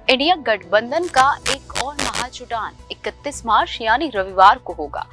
India गठबंधन का एक और महाजुटान 31 मार्च यानी रविवार को होगा।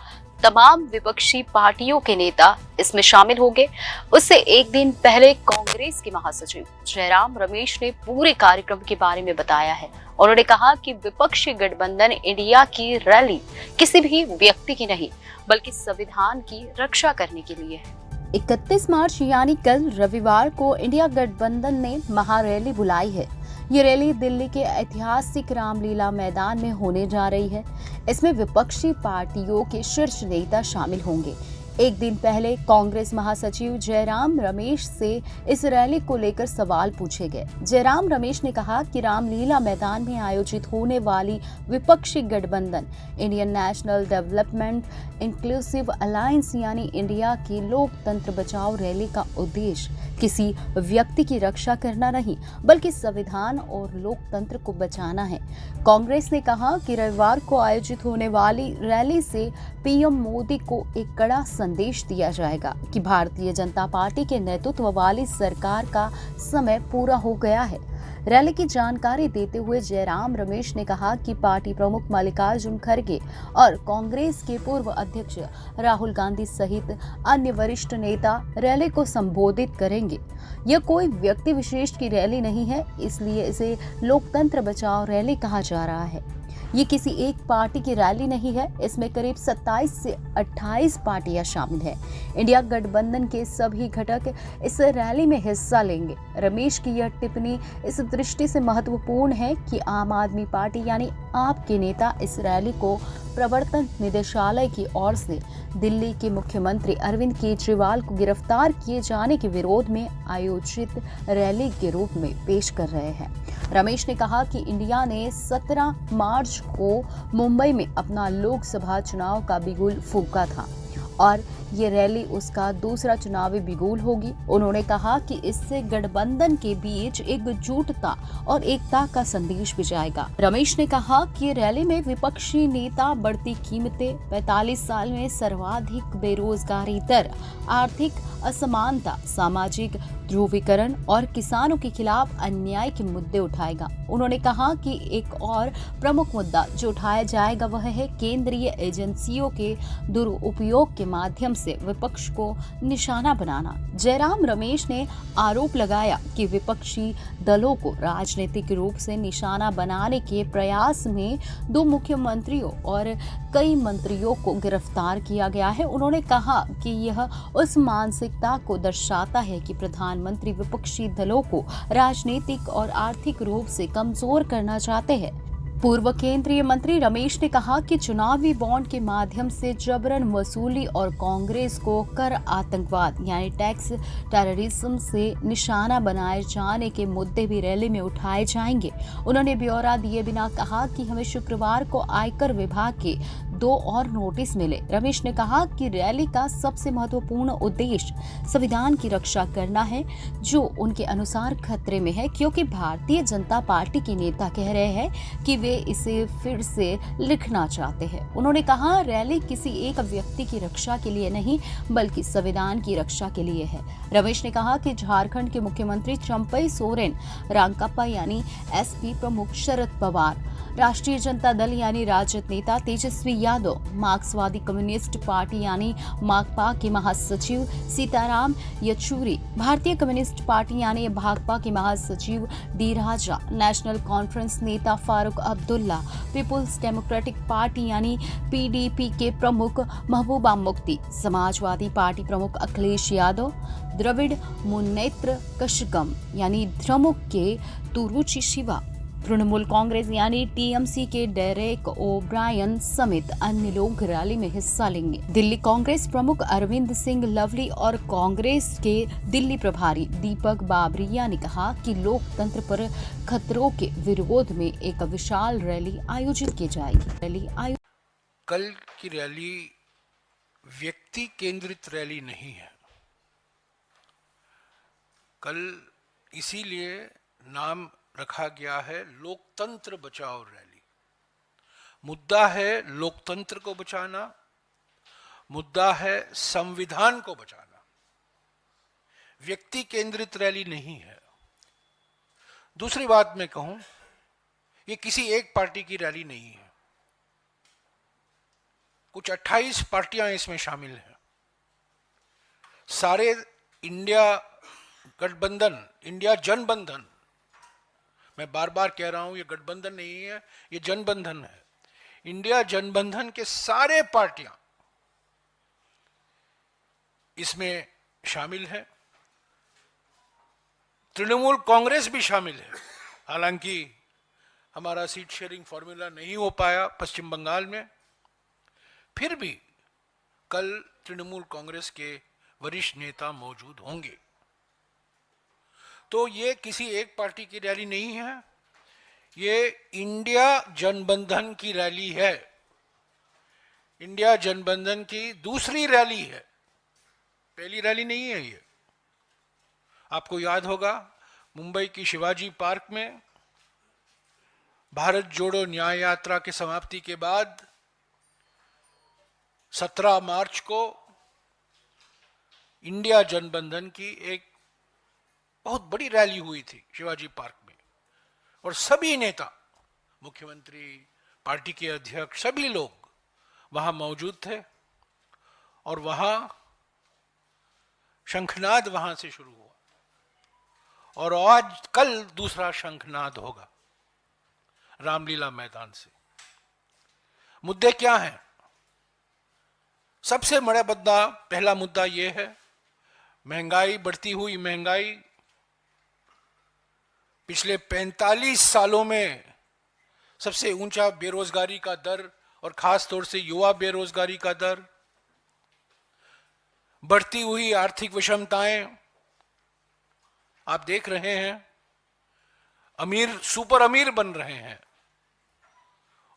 तमाम विपक्षी पार्टियों के नेता इसमें शामिल होंगे। उससे एक दिन पहले कांग्रेस के महासचिव जयराम रमेश ने पूरे कार्यक्रम के बारे में बताया है। उन्होंने कहा कि विपक्षी गठबंधन इंडिया की रैली किसी भी व्यक्ति की नहीं, बल्कि संविधान की रक्षा करने के लिए है। 31 मार्च यानी कल रविवार को इंडिया गठबंधन ने महारैली बुलाई है। ये रैली दिल्ली के ऐतिहासिक रामलीला मैदान में होने जा रही है। इसमें विपक्षी पार्टियों के शीर्ष नेता शामिल होंगे। एक दिन पहले कांग्रेस महासचिव जयराम रमेश से इस रैली को लेकर सवाल पूछे गए। जयराम रमेश ने कहा कि रामलीला मैदान में आयोजित होने वाली विपक्षी गठबंधन Indian national development inclusive alliance यानी इंडिया की लोकतंत्र बचाओ रैली का उद्देश्य किसी व्यक्ति की रक्षा करना नहीं, बल्कि संविधान और लोकतंत्र को बचाना है। कांग्रेस ने कहा कि रविवार को आयोजित होने वाली रैली से पीएम मोदी को एक कड़ा संदेश दिया जाएगा कि भारतीय जनता पार्टी के नेतृत्व वाली सरकार का समय पूरा हो गया है। रैली की जानकारी देते हुए जयराम रमेश ने कहा कि पार्टी प्रमुख मल्लिकार्जुन खड़गे और कांग्रेस के पूर्व अध्यक्ष राहुल गांधी सहित अन्य वरिष्ठ नेता रैली को संबोधित करेंगे। यह कोई व्यक्ति विशेष की रैली नहीं है, इसलिए इसे लोकतंत्र बचाओ रैली कहा जा रहा है। ये किसी एक पार्टी की रैली नहीं है, इसमें करीब 27 से 28 पार्टियां शामिल हैं। इंडिया गठबंधन के सभी घटक इस रैली में हिस्सा लेंगे। रमेश की यह टिप्पणी इस दृष्टि से महत्वपूर्ण है कि आम आदमी पार्टी यानी आप के नेता इस रैली को प्रवर्तन निदेशालय की ओर से दिल्ली के मुख्यमंत्री अरविंद केजरीवाल को गिरफ्तार किए जाने के विरोध में आयोजित रैली के रूप में पेश कर रहे हैं। रमेश ने कहा कि इंडिया ने 17 मार्च को मुंबई में अपना लोकसभा चुनाव का बिगुल फूंका था और ये रैली उसका दूसरा चुनावी बिगुल होगी। उन्होंने कहा कि इससे गठबंधन के बीच एकजुटता और एकता का संदेश भी जाएगा। रमेश ने कहा कि रैली में विपक्षी नेता बढ़ती कीमतें, 45 साल में सर्वाधिक बेरोजगारी दर, आर्थिक असमानता, सामाजिक ध्रुवीकरण और किसानों के खिलाफ अन्याय के मुद्दे उठाएगा। उन्होंने कहा कि एक और प्रमुख मुद्दा जो उठाया जाएगा वह है केंद्रीय एजेंसियों के दुरुपयोग के माध्यम से विपक्ष को निशाना बनाना। जयराम रमेश ने आरोप लगाया कि विपक्षी दलों को राजनीतिक रूप से निशाना बनाने के प्रयास में 2 मुख्यमंत्रियों और कई मंत्रियों को गिरफ्तार किया गया है। उन्होंने कहा कि यह उस मानसिकता को दर्शाता है कि प्रधानमंत्री विपक्षी दलों को राजनीतिक और आर्थिक रूप से कमजोर करना चाहते हैं। पूर्व केंद्रीय मंत्री रमेश ने कहा कि चुनावी बॉन्ड के माध्यम से जबरन वसूली और कांग्रेस को कर आतंकवाद यानी टैक्स टेररिज्म से निशाना बनाए जाने के मुद्दे भी रैली में उठाए जाएंगे। उन्होंने ब्यौरा दिए बिना कहा कि हमें शुक्रवार को आयकर विभाग के 2 और नोटिस मिले। रमेश ने कहा कि रैली का सबसे महत्वपूर्ण उद्देश्य संविधान की रक्षा करना है, जो उनके अनुसार खतरे में है, क्योंकि भारतीय जनता पार्टी के नेता कह रहे हैं कि वे इसे फिर से लिखना चाहते हैं। उन्होंने कहा रैली किसी एक व्यक्ति की रक्षा के लिए नहीं, बल्कि संविधान की रक्षा के लिए है। रमेश ने कहा कि झारखंड के मुख्यमंत्री चंपई सोरेन, रांकापा यानी एसपी प्रमुख शरद पवार, राष्ट्रीय जनता दल यानी राजद नेता तेजस्वी यादव, मार्क्सवादी कम्युनिस्ट पार्टी यानी माकपा के महासचिव सीताराम येचुरी, भारतीय कम्युनिस्ट पार्टी यानी भाकपा के महासचिव डी राजा, नेशनल कॉन्फ्रेंस नेता Farooq Abdullah, People's Democratic Party यानी पीडीपी के प्रमुख महबूबा मुफ्ती, समाजवादी पार्टी प्रमुख अखिलेश यादव, द्रविड़ मुन्नेत्र कशगम यानी द्रमुक के तुरुचि शिवा, तृणमूल कांग्रेस यानी टीएमसी के डेरेक ओब्रायन समेत अन्य लोग रैली में हिस्सा लेंगे। दिल्ली कांग्रेस प्रमुख अरविंद सिंह लवली और कांग्रेस के दिल्ली प्रभारी दीपक बाबरिया ने कहा कि लोकतंत्र पर खतरों के विरोध में एक विशाल रैली आयोजित की जाएगी। कल की रैली व्यक्ति केंद्रित रैली नहीं है। कल इसीलिए नाम रखा गया है लोकतंत्र बचाओ रैली। मुद्दा है लोकतंत्र को बचाना, मुद्दा है संविधान को बचाना। व्यक्ति केंद्रित रैली नहीं है। दूसरी बात मैं कहूं ये किसी एक पार्टी की रैली नहीं है। कुछ 28 पार्टियां इसमें शामिल हैं। सारे इंडिया गठबंधन, इंडिया जनबंधन, मैं बार बार कह रहा हूं ये गठबंधन नहीं है, ये जनबंधन है। इंडिया जनबंधन के सारे पार्टियां इसमें शामिल है। तृणमूल कांग्रेस भी शामिल है। हालांकि हमारा सीट शेयरिंग फॉर्मूला नहीं हो पाया पश्चिम बंगाल में, फिर भी कल तृणमूल कांग्रेस के वरिष्ठ नेता मौजूद होंगे। तो ये किसी एक पार्टी की रैली नहीं है, ये इंडिया जनबंधन की रैली है। इंडिया जनबंधन की दूसरी रैली है, पहली रैली नहीं है ये। आपको याद होगा मुंबई की शिवाजी पार्क में भारत जोड़ो न्याय यात्रा की समाप्ति के बाद 17 मार्च को इंडिया जनबंधन की एक बहुत बड़ी रैली हुई थी शिवाजी पार्क में, और सभी नेता, मुख्यमंत्री, पार्टी के अध्यक्ष, सभी लोग वहां मौजूद थे। और वहां शंखनाद वहां से शुरू हुआ, और आज कल दूसरा शंखनाद होगा रामलीला मैदान से। मुद्दे क्या हैं? सबसे बड़ा मुद्दा, पहला मुद्दा यह है महंगाई, बढ़ती हुई महंगाई। पिछले 45 सालों में सबसे ऊंचा बेरोजगारी का दर, और खास तौर से युवा बेरोजगारी का दर, बढ़ती हुई आर्थिक विषमताएं आप देख रहे हैं। अमीर सुपर अमीर बन रहे हैं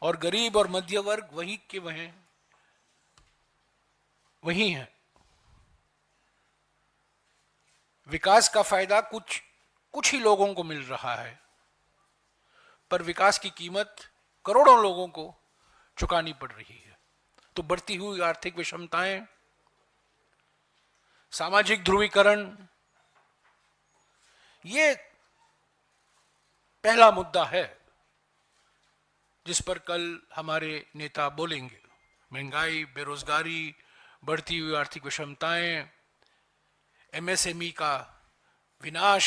और गरीब और मध्य वर्ग वहीं के वहीं है। विकास का फायदा कुछ ही लोगों को मिल रहा है, पर विकास की कीमत करोड़ों लोगों को चुकानी पड़ रही है। तो बढ़ती हुई आर्थिक विषमताएं, सामाजिक ध्रुवीकरण, ये पहला मुद्दा है जिस पर कल हमारे नेता बोलेंगे। महंगाई, बेरोजगारी, बढ़ती हुई आर्थिक विषमताएं, एमएसएमई का विनाश,